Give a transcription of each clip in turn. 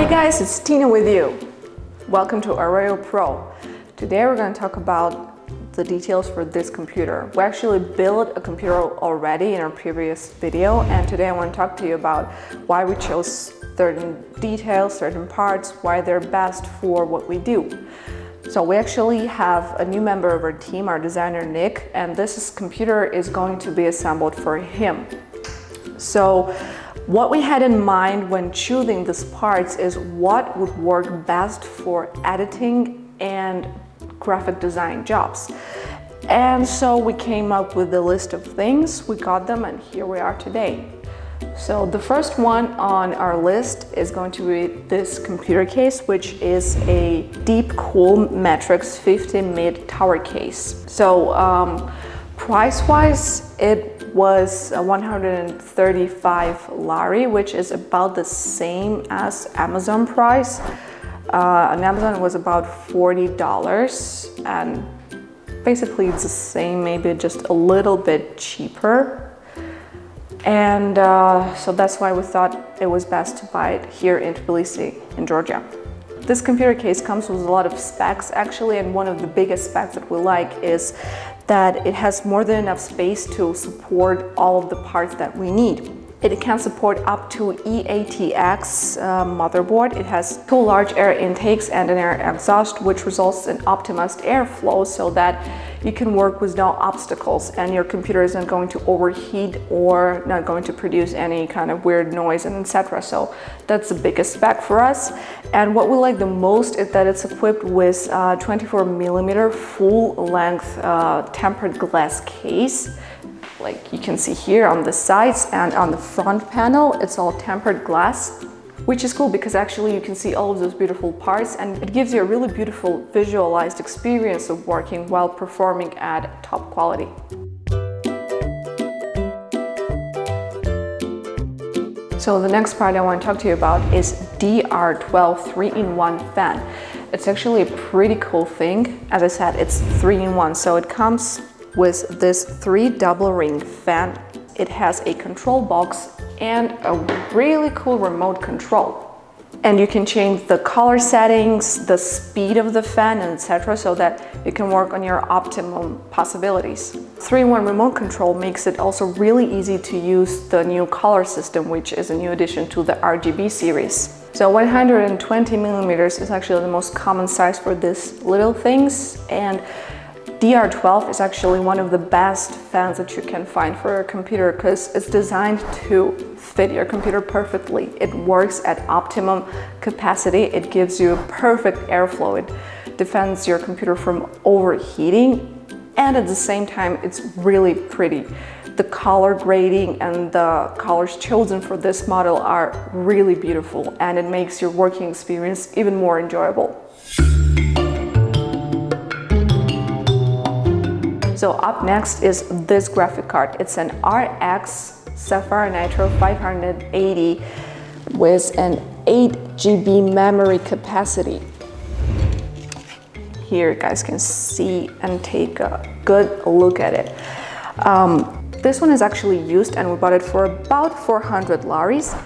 Hey guys, it's Tina with you. Welcome to Aigo Pro. Today we're going to talk about the details for this computer. We actually built a computer already in our previous video, and today I want to talk to you about why we chose certain details, certain parts, why they're best for what we do. So we actually have a new member of our team, our designer Nick, and this computer is going to be assembled for him. So what we had in mind when choosing these parts is what would work best for editing and graphic design jobs. And so we came up with a list of things, we got them, and here we are today. So the first one on our list is going to be this computer case, which is a deep cool Matrexx 50 mid tower case. So price-wise, it was 135 lari, which is about the same as Amazon price. On Amazon it was about $40, and basically it's the same, maybe just a little bit cheaper. And so that's why we thought it was best to buy it here in Tbilisi, in Georgia. This computer case comes with a lot of specs actually, and one of the biggest specs that we like is that it has more than enough space to support all of the parts that we need. It can support up to EATX motherboard. It has two large air intakes and an air exhaust, which results in optimized airflow so that you can work with no obstacles and your computer isn't going to overheat or not going to produce any kind of weird noise and etc. So that's the biggest spec for us. And what we like the most is that it's equipped with 24mm full-length tempered glass case. Like you can see here on the sides and on the front panel, it's all tempered glass, which is cool because actually you can see all of those beautiful parts, and it gives you a really beautiful visualized experience of working while performing at top quality. So the next part I want to talk to you about is DR12 3-in-1 fan. It's actually a pretty cool thing. As I said, it's 3-in-1, so it comes with this 3 double ring fan. It has a control box and a really cool remote control. And you can change the color settings, the speed of the fan, and etc. so that you can work on your optimum possibilities. 3-in-1 remote control makes it also really easy to use the new color system, which is a new addition to the RGB series. So 120mm is actually the most common size for these little things, and DR12 is actually one of the best fans that you can find for your computer because it's designed to fit your computer perfectly. It works at optimum capacity. It gives you perfect airflow. It defends your computer from overheating, and at the same time, it's really pretty. The color grading and the colors chosen for this model are really beautiful, and it makes your working experience even more enjoyable. So up next is this graphic card. It's an RX Sapphire Nitro 580 with an 8 GB memory capacity. Here you guys can see and take a good look at it. This one is actually used, and we bought it for about 400 laris.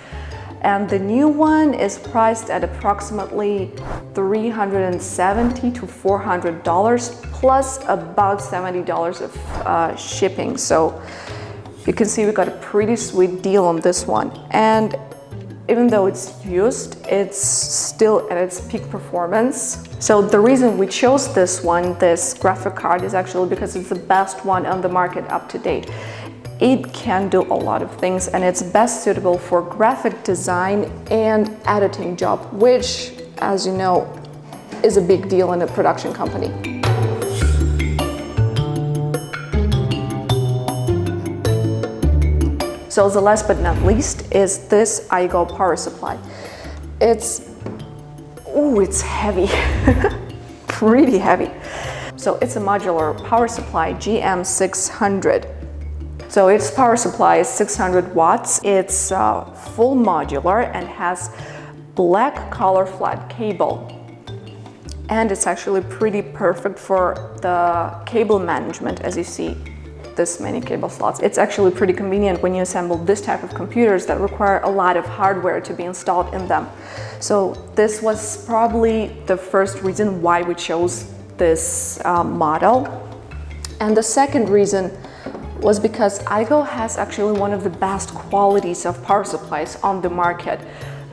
And the new one is priced at approximately $370 to $400 plus about $70 of shipping. So you can see we got a pretty sweet deal on this one. And even though it's used, it's still at its peak performance. So the reason we chose this one, this graphic card, is actually because it's the best one on the market up to date. It can do a lot of things, and it's best suitable for graphic design and editing job, which, as you know, is a big deal in a production company. So the last but not least is this Aigo power supply. It's heavy, pretty heavy. So it's a modular power supply, GM600. So its power supply is 600 watts. It's full modular and has black color flat cable. And it's actually pretty perfect for the cable management, as you see. this many cable slots. It's actually pretty convenient when you assemble this type of computers that require a lot of hardware to be installed in them. So this was probably the first reason why we chose this model. And the second reason was because Aigo has actually one of the best qualities of power supplies on the market.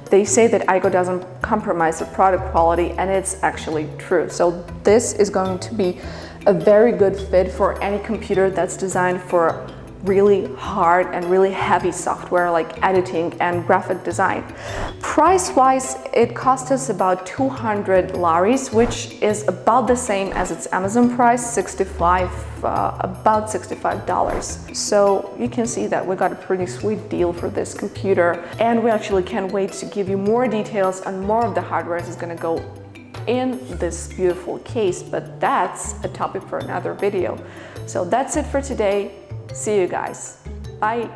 They say that Aigo doesn't compromise the product quality, and it's actually true. So this is going to be a very good fit for any computer that's designed for really hard and really heavy software like editing and graphic design. Price-wise, it cost us about 200 laris, which is about the same as its Amazon price, about $65. So you can see that we got a pretty sweet deal for this computer, and we actually can't wait to give you more details on more of the hardware that's going to go in this beautiful case, but that's a topic for another video. So that's it for today. See you guys. Bye.